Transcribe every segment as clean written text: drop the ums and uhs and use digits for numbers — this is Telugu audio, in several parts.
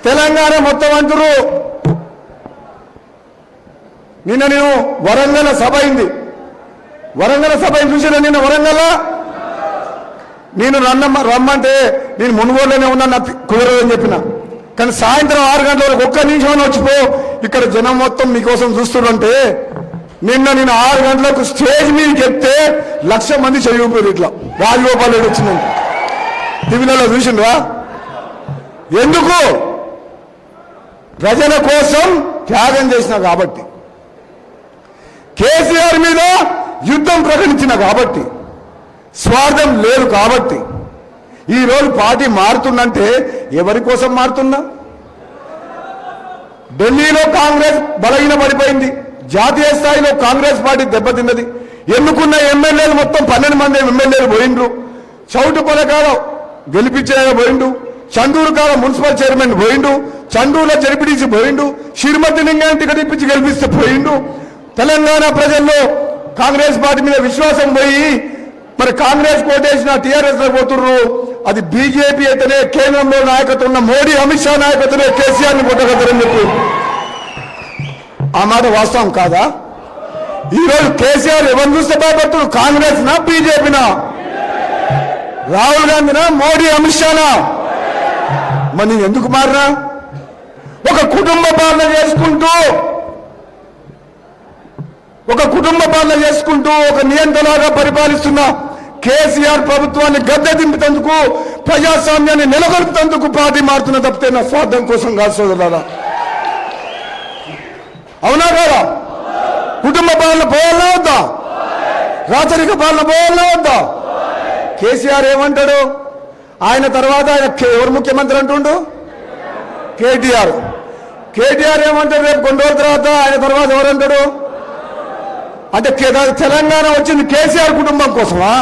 తెలంగాణ మొత్తం అంటారు. నిన్న నేను వరంగల్ సభ అయింది. వరంగల్ సభ చూసిన నిన్న వరంగల్ నేను రమ్మంటే నేను మునుగోడులోనే ఉన్నా, నాకు కుదరదని చెప్పిన. కానీ సాయంత్రం 6 గంటల వరకు ఒక్క నిమిషం వచ్చిపో, ఇక్కడ జనం మొత్తం మీకోసం చూస్తుంటే నిన్న నేను 6 గంటలకు స్టేజ్ మీదకి ఎత్తే 1,00,000 మంది చదివిపోయారు. ఇట్లా రాజగోపాల్ రెడ్డి వచ్చిందంట టీవీలలో చూసిండ్రా. ఎందుకు? ప్రజల కోసం త్యాగం చేసిన కాబట్టి, కేసీఆర్ మీద యుద్ధం ప్రకటించిన కాబట్టి, స్వార్థం లేదు కాబట్టి. ఈరోజు పార్టీ మారుతుందంటే ఎవరి కోసం మారుతున్నా? ఢిల్లీలో కాంగ్రెస్ బలహీన పడిపోయింది, జాతీయ స్థాయిలో కాంగ్రెస్ పార్టీ దెబ్బతిన్నది. ఎన్నుకున్న ఎమ్మెల్యేలు మొత్తం 12 మంది ఎమ్మెల్యేలు పోయిండ్రు. చౌటుకొలకాల గెలిపించే పోయిండు, చండూరుకాల మున్సిపల్ చైర్మన్ పోయిండు, చండూరులో జరిపిడిచి పోయిండు, షిర్మతి లింగాన్ని టికెట్ ఇప్పించి గెలిపిస్తే పోయిండు. తెలంగాణ ప్రజల్లో కాంగ్రెస్ పార్టీ మీద విశ్వాసం పోయి మరి కాంగ్రెస్ కోటేసిన టీఆర్ఎస్ లో పోతున్నారు. అది బీజేపీ అయితేనే కేంద్రంలో నాయకత్వం ఉన్న మోడీ అమిత్ షా నాయకత్వమే కేసీఆర్ ని కొట్టగలరని చెప్పి ఆ మాట వాస్తవం కాదా? ఈరోజు కేసీఆర్ ఎవరిని చూస్తే భయపడుతున్నారు? కాంగ్రెస్ నా బీజేపీనా? రాహుల్ గాంధీనా మోడీ అమిత్ షానా? మరి నేను ఎందుకు మారినా? ఒక కుటుంబ పాలన చేసుకుంటూ ఒక నియంత్రణగా పరిపాలిస్తున్న కేసీఆర్ ప్రభుత్వాన్ని గద్దె దింపుతందుకు, ప్రజాస్వామ్యాన్ని నెలకొల్పుతందుకు పార్టీ మారుతున్న తప్పితే నా స్వార్థం కోసం కాదు సోదరులారా. అవునా కాదా? కుటుంబ పాలన పోవాలన్నా వద్దా? రాచరిక పాలన పోవాలన్నా వద్దా? కేసీఆర్ ఏమంటాడు? ఆయన తర్వాత ఆయన ఎవరు ముఖ్యమంత్రి అంటుండు? కేటీఆర్ ఏమంటాడు? రేపు కొన్ని రోజుల తర్వాత ఆయన తర్వాత ఎవరంటాడు? అంటే తెలంగాణ వచ్చింది కేసీఆర్ కుటుంబం కోసమా?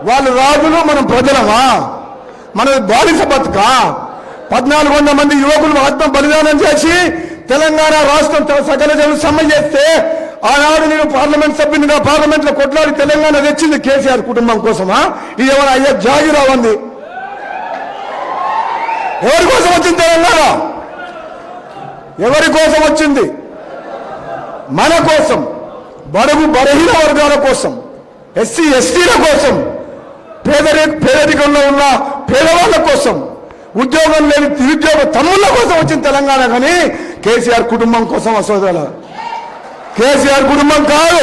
వాళ్ళు రాజులు, మనం ప్రజలమా? మన బాలిస బతుక 1400 మంది యువకులు ఆత్మ బలిదానం చేసి తెలంగాణ రాష్ట్రం సకల జనులు సమ్మె చేస్తే ఆనాడు నేను పార్లమెంట్ సభ్యునిగా పార్లమెంట్ లో కొట్లాడి తెలంగాణ తెచ్చింది కేసీఆర్ కుటుంబం కోసమా? ఇది ఎవరు అయ్యా జాగిరావు అంది? ఎవరి కోసం వచ్చింది తెలంగాణ? ఎవరి కోసం వచ్చింది? మన కోసం, బడుగు బలహీన వర్గాల కోసం, ఎస్సీ ఎస్టీల కోసం, పేదరికంలో ఉన్న పేదవాళ్ళ కోసం, ఉద్యోగం లేని నిరుద్యోగ తమ్ముళ్ళ కోసం వచ్చిన తెలంగాణ. కానీ కేసీఆర్ కుటుంబం కోసం అసోదర కేసీఆర్ కుటుంబం కాదు.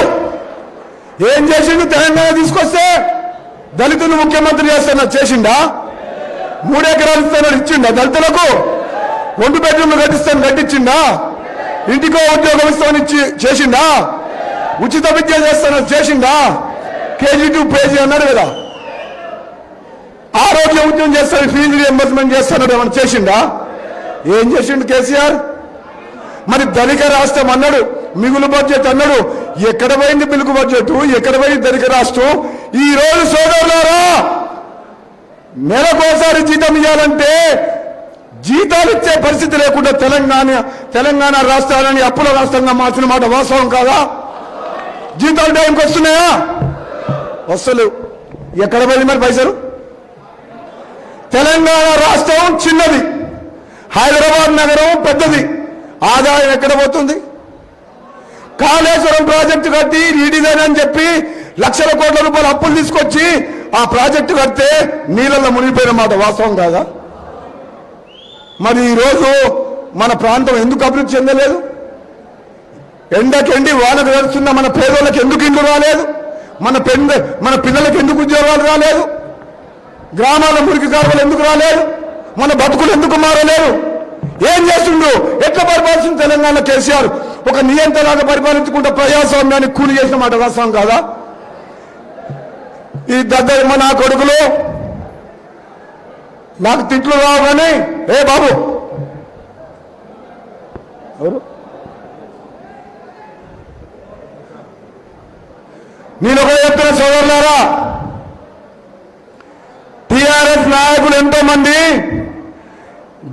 ఏం చేసిండు? తెలంగాణ తీసుకొస్తే దళితులు ముఖ్యమంత్రి చేస్తున్నా చేసిండా? 3 ఎకరాలు ఇస్తానని ఇచ్చిండా? దళితులకు 2 బెడ్రూమ్లు కట్టించిండా? ఇంటికో ఉద్యోగం ఇస్తామని చేసిండా? ఉచిత విద్య చేస్తానని చేసిండా? కేజీ టు పేజీ అన్నాడు కదా. ఆరోగ్య ఉద్యమం చేస్తాను, ఫీజు రియంబర్స్మెంట్ చేస్తాడు, ఏమన్నా చేసిండా? ఏం చేసిండు కేసీఆర్? మరి ధనిక రాష్ట్రం అన్నాడు, మిగులు బడ్జెట్ అన్నాడు. ఎక్కడ పోయింది మిగులు బడ్జెట్? ఎక్కడ పోయింది ధనిక రాష్ట్రం? ఈ రోజు సోదరులారా, నెలకోసారి జీతం ఇవ్వాలంటే జీతాలు ఇచ్చే పరిస్థితి లేకుండా తెలంగాణ రాష్ట్రాలని అప్పుల రాష్ట్రంగా మార్చిన మాట వాస్తవం కాదా? జీతాలు టైంకి వస్తున్నాయా? వస్తలేవు. ఎక్కడ పోయింది మరి పైసలు? తెలంగాణ రాష్ట్రం చిన్నది, హైదరాబాద్ నగరం పెద్దది. ఆదాయం ఎక్కడ పోతుంది? కాళేశ్వరం ప్రాజెక్టు కట్టి రీడిజైన్ అని చెప్పి లక్షల కోట్ల రూపాయలు అప్పులు తీసుకొచ్చి ఆ ప్రాజెక్టు కడితే నీళ్ళల్లో మునిగిపోయిన మాట వాస్తవం కాదా? మరి ఈరోజు మన ప్రాంతం ఎందుకు అభివృద్ధి చెందలేదు? ఎండకెండి వానకు వెళ్తున్న మన పేదోళ్ళకి ఎందుకు ఇల్లు రాలేదు? మన పిల్లలకు ఎందుకు ఉద్యోగాలు రాలేదు? గ్రామాల మురికి కాలువలు ఎందుకు రాలేదు? మన బతుకులు ఎందుకు మారలేదు? ఏం చేస్తుండు? ఎట్లా పరిపాలిస్తుంది తెలంగాణ కేసీఆర్? ఒక నియంత్రణగా పరిపాలించుకుంటూ ప్రజాస్వామ్యాన్ని కూలి చేసిన మాట వాస్తవం కాదా? ఈ దగ్గర నా కొడుకులు నాకు తిట్లు రావు కానీ, ఏ బాబు ఎవరు? నేను ఒక చెప్తున్న సోదరులారా, టిఆర్ఎస్ నాయకులు ఎంతో మంది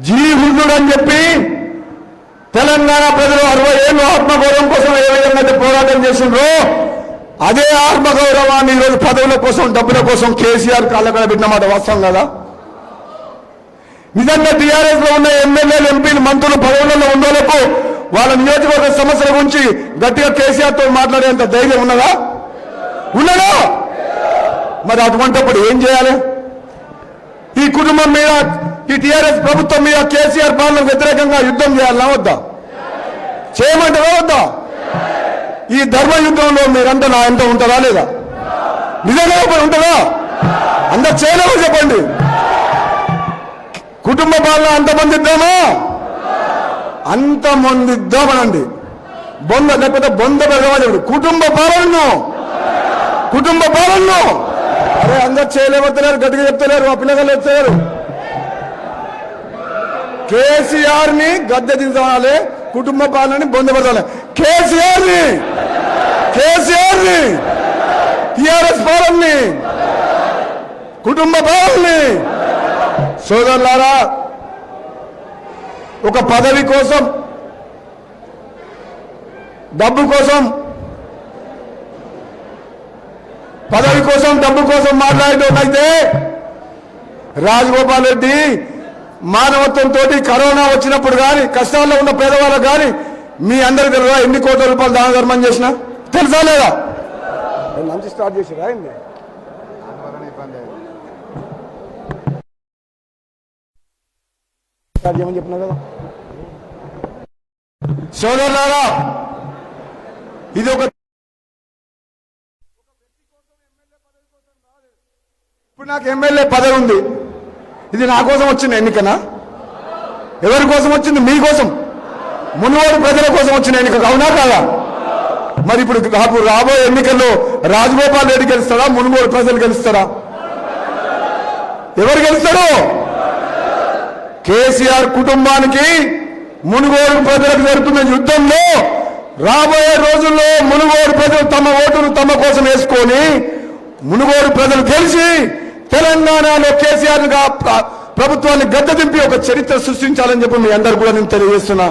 జీవితుడు అని చెప్పి తెలంగాణ ప్రజలు 60 ఏళ్ళు ఆత్మగౌరవం కోసం ఏ విధంగా పోరాటం చేసిండ్రో అదే ఆత్మగౌరవాన్ని ఈరోజు పదవుల కోసం, డబ్బుల కోసం కేసీఆర్ కాళ్ళ పెట్టిన మాట వాస్తవం కదా? నిజంగా టీఆర్ఎస్ లో ఉన్న ఎమ్మెల్యేలు ఎంపీలు మంత్రులు పదవులలో ఉన్నోళ్లకు వాళ్ళ నియోజకవర్గ సమస్యల గురించి గట్టిగా కేసీఆర్ తో మాట్లాడేంత ధైర్యం ఉన్నదా? ఉన్నదా? మరి అటువంటిప్పుడు ఏం చేయాలి? ఈ కుటుంబం మీద, ఈ టీఆర్ఎస్ ప్రభుత్వం మీద కేసీఆర్ పాలనకు వ్యతిరేకంగా యుద్ధం చేయాలన్నా వద్దా? చేయమంటారా వద్దా? ఈ ధర్మ యుద్ధంలో మీరంతా నా ఎంత ఉంటారా లేదా? నిజంగా ఉంటుందా? అందరు చేయలేమో చెప్పండి. కుటుంబ పాలన అంతమంది ఇద్దామా? అంతమంది ఇద్దామనండి. బొంద లేకపోతే బొంద పెరగమని కుటుంబ పాలనను అరే అందరు చేయలేకపోతున్నారు, గట్టిగా చెప్తలేరు, మా పిల్లలు చెప్తలేరు. కేసీఆర్ ని గద్దె దించాలి, కుటుంబ పాలనని బొందపరచాలి. కేసీఆర్ ని టిఆర్ఎస్ పాలనని, కుటుంబ పాలనని. సోదరులారా, ఒక పదవి కోసం, డబ్బు కోసం మాట్లాడేటోళ్ళైతే రాజగోపాల్ రెడ్డి మానవత్వంతో కరోనా వచ్చినప్పుడు కానీ, కష్టాల్లో ఉన్న పేదవాళ్ళకు కానీ మీ అందరికి తెలుసా ఎన్ని కోట్ల రూపాయలు దాన ధర్మం చేసినా? తెలుసా లేదా? మంచి స్టార్ట్ చేసిరా ఏంటి? ఏమని చెప్పినా కదా సోదరులారా, ఇది ఒక ఇప్పుడు నాకు ఎమ్మెల్యే పదవి ఉంది, ఇది నా కోసం వచ్చిన ఎన్నికనా? ఎవరి కోసం వచ్చింది? మీకోసం, మునుగోడు ప్రజల కోసం వచ్చిన ఎన్నిక, అవునా కాదా? మరి ఇప్పుడు రాబోయే ఎన్నికల్లో రాజగోపాల్ రెడ్డి గెలుస్తారా, మునుగోడు ప్రజలు గెలుస్తారా? ఎవరు గెలుస్తాడు? కేసీఆర్ కుటుంబానికి మునుగోడు ప్రజలకు జరుగుతున్న యుద్ధంలో రాబోయే రోజుల్లో మునుగోడు ప్రజలు తమ ఓటును తమ కోసం వేసుకొని మునుగోడు ప్రజలు గెలిచి తెలంగాణలో కేసీఆర్ ప్రభుత్వాన్ని గద్దె దింపి ఒక చరిత్ర సృష్టించాలని చెప్పి మీ అందరు కూడా నేను తెలియజేస్తున్నా.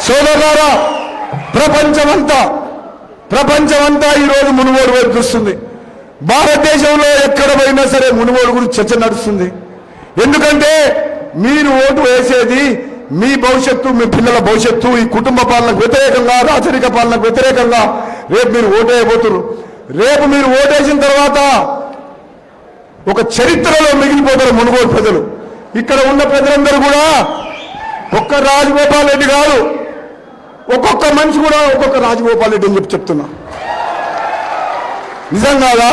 సోదరులారా, ప్రపంచమంతా ఈ రోజు మునుగోడు వైపు చూస్తుంది. భారతదేశంలో ఎక్కడ పోయినా సరే మునుగోడు గురించి చర్చ నడుస్తుంది. ఎందుకంటే మీరు ఓటు వేసేది మీ భవిష్యత్తు, మీ పిల్లల భవిష్యత్తు. ఈ కుటుంబ పాలనకు వ్యతిరేకంగా, రాచరిక పాలనకు వ్యతిరేకంగా రేపు మీరు ఓటు వేయబోతున్నారు. రేపు మీరు ఓటేసిన తర్వాత ఒక చరిత్రలో మిగిలిపోతారు మునుగోడు ప్రజలు. ఇక్కడ ఉన్న ప్రజలందరూ కూడా ఒక్క రాజగోపాల్ రెడ్డి కాదు, ఒక్కొక్క మనిషి కూడా ఒక్కొక్క రాజగోపాల్ రెడ్డి అని చెప్తున్నా. నిజం కాదా?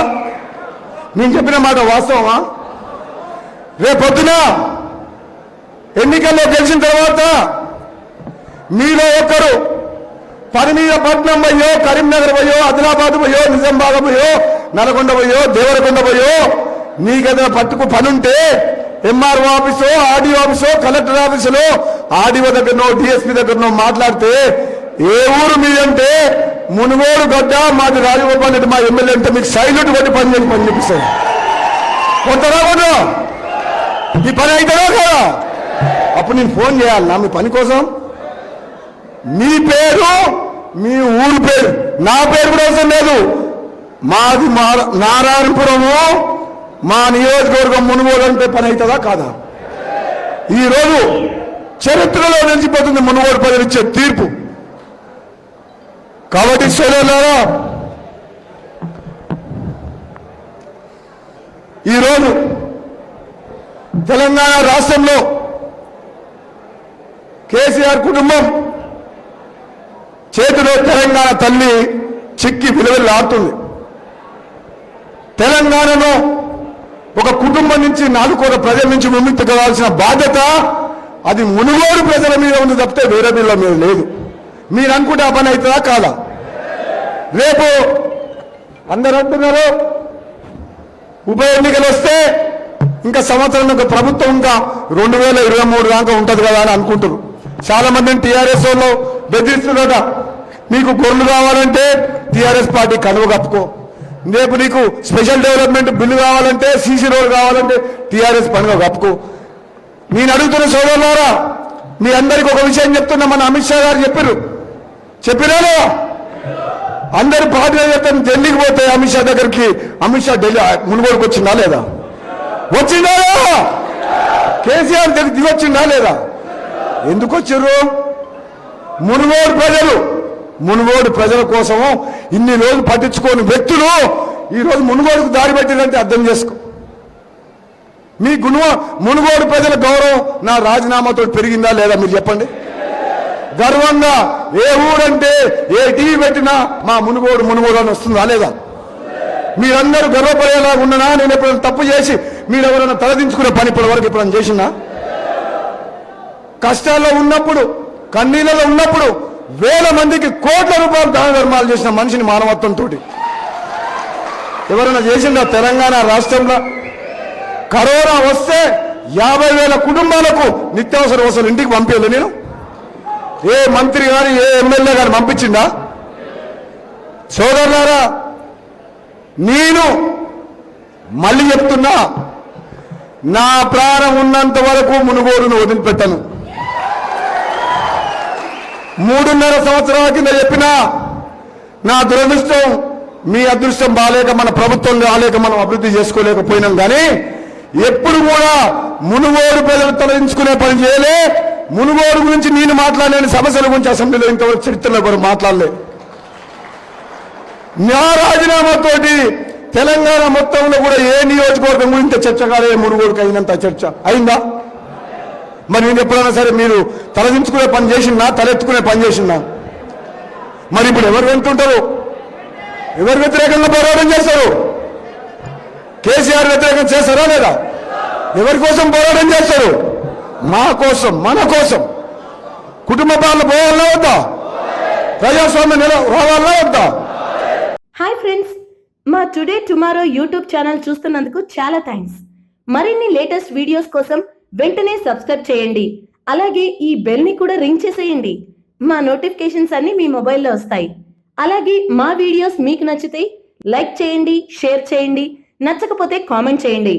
నేను చెప్పిన మాట వాస్తవమా? రేపొద్దున ఎన్నికల్లో గెలిచిన తర్వాత మీలో ఒక్కరు పని మీద పట్నం పోయో, కరీంనగర్ పోయో, ఆదిలాబాద్ పోయో, నిజామాబాద్ పోయో, నల్గొండ పోయో, దేవరకొండ పోయో, నీకేదైనా పని ఉంటే ఎంఆర్ఓ ఆఫీసో, ఆర్డీఓ ఆఫీసో, కలెక్టర్ ఆఫీసులో ఆర్డీఓ దగ్గరనో డిఎస్పీ దగ్గరనో మాట్లాడితే ఏ ఊరు మీదంటే మునుగోడు గడ్డ, మాది రాజగోపాల్ రెడ్డి మా ఎమ్మెల్యే అంటే మీకు సైలెంట్ కొట్టి పని చూపిస్తాను. కొత్తగా కొను ఈ పని అవుతుందా కదా? అప్పుడు నేను ఫోన్ చేయాలి మీ పని కోసం. మీ పేరు, మీ ఊరు పేరు, నా పేరు కూడా అవసరం లేదు. మాది నారాయణపురము, మా నియోజకవర్గం మునుగోడు అంటే పని అవుతుందా కాదా? ఈరోజు చరిత్రలో నిలిచిపోతుంది మునుగోడు ప్రజలు ఇచ్చే తీర్పు. కాబట్టి సోదరులారా, ఈరోజు తెలంగాణ రాష్ట్రంలో కేసీఆర్ కుటుంబం చేతిలో తెలంగాణ తల్లి చిక్కి విలువలాడుతుంది. తెలంగాణను ఒక కుటుంబం నుంచి, 4 కోట్ల ప్రజల నుంచి విముక్తి కావాల్సిన బాధ్యత అది మునుగోడు ప్రజల మీద ఉంది తప్పితే వేరే వీళ్ళ మీద లేదు. మీరు అనుకుంటే ఆ పని అవుతుందా కాదా? రేపు అందరూ అంటున్నారు ఉప ఎన్నికలు వస్తే ఇంకా సంవత్సరం ఒక ప్రభుత్వం ఇంకా 2023 దాకా ఉంటుంది కదా అని అనుకుంటారు. చాలా మందిని టీఆర్ఎస్ వాళ్ళు బెదిరిస్తున్నారట. నీకు గొర్రెలు కావాలంటే టీఆర్ఎస్ పార్టీ కనువ కప్పుకో, రేపు నీకు స్పెషల్ డెవలప్మెంట్ బిల్లు కావాలంటే, సీసీ రోడ్ కావాలంటే టీఆర్ఎస్ పండుగ కప్పుకో. నేను అడుగుతున్న సోదరులారా, మీ అందరికి ఒక విషయం చెప్తున్నా. మన అమిత్ షా గారు చెప్పినారా? అందరు పార్టీలు చెప్తాను ఢిల్లీకి పోతే అమిత్ షా దగ్గరికి, అమిత్ షా ఢిల్లీ మునుగోడుకు వచ్చిందా లేదా? వచ్చిందా? కేసీఆర్ దగ్గర దిగొచ్చిందా లేదా? ఎందుకు వచ్చిర్రు? మునుగోడు ప్రజల కోసము ఇన్ని రోజులు పట్టించుకోని వ్యక్తులు ఈరోజు మునుగోడుకు దారి పెట్టిందంటే అర్థం చేసుకో. మీ మునుగోడు ప్రజల గౌరవం నా రాజీనామాతో పెరిగిందా లేదా మీరు చెప్పండి. గర్వంగా ఏ ఊరంటే ఏ టీవీ పెట్టినా మా మునుగోడు అని వస్తుందా లేదా? మీరందరూ గర్వపడేలాగా ఉన్నానా? నేను ఎప్పుడైనా తప్పు చేసి మీరు ఎవరైనా తలదించుకునే పని ఇప్పటి వరకు ఎప్పుడైనా చేసినా? కష్టాల్లో ఉన్నప్పుడు, కన్నీళ్ళలో ఉన్నప్పుడు వేల మందికి కోట్ల రూపాయలు దాన ధర్మాలు చేసిన మనిషిని మానవత్వంతో ఎవరైనా చేసిందా? తెలంగాణ రాష్ట్రంలో కరోనా వస్తే 50,000 కుటుంబాలకు నిత్యావసర వసతులు ఇంటికి పంపేయాలి. నేను ఏ మంత్రి కానీ ఏ ఎమ్మెల్యే కానీ పంపించిందా? సోదరులారా, నేను మళ్ళీ చెప్తున్నా, నా ప్రాణం ఉన్నంత వరకు మునుగోడును వదిలిపెట్టను. 3.5 సంవత్సరాల కింద చెప్పినా నా దురదృష్టం మీ అదృష్టం బాలేక మన ప్రభుత్వం రాలేక మనం అభివృద్ధి చేసుకోలేకపోయినాం. కానీ ఎప్పుడు కూడా మునుగోడు ప్రజలు తొలగించుకునే పని చేయలే. మునుగోడు గురించి నేను మాట్లాడలేని సమస్యల గురించి అసెంబ్లీలో ఇంతవరకు చరిత్రలో కూడా మాట్లాడలే. నా రాజీనామాతోటి తెలంగాణ మొత్తంలో కూడా ఏ నియోజకవర్గం గురించి చర్చ కాలే, మునుగోడుకు అయినంత చర్చ అయిందా? మరి నేను ఎప్పుడైనా సరే మీరు తలదించుకునే పని చేసినా, తలెత్తుకునే పని చేసినా? మరి ఇప్పుడు ఎవరు వెళ్తుంటారు? ఎవరు వ్యతిరేకంగా పోరాటం చేస్తారు? కేసీఆర్ వ్యతిరేకం చేస్తారా లేదా? ఎవరి కోసం పోరాటం చేస్తారు? మా కోసం, మన కోసం. కుటుంబ పాలన పోవాలన్నా వద్దా? ప్రజాస్వామ్యం రావాలన్నా వద్దా? హాయ్ ఫ్రెండ్స్, మా టుడే టుమారో యూట్యూబ్ ఛానల్ చూస్తున్నందుకు చాలా థ్యాంక్స్. మరిన్ని లేటెస్ట్ వీడియోస్ కోసం వెంటనే సబ్స్క్రైబ్ చేయండి. అలాగే ఈ బెల్ ని కూడా రింగ్ చేసేయండి. మా నోటిఫికేషన్స్ అన్ని మీ మొబైల్లో వస్తాయి. అలాగే మా వీడియోస్ మీకు నచ్చితే లైక్ చేయండి, షేర్ చేయండి, నచ్చకపోతే కామెంట్ చేయండి.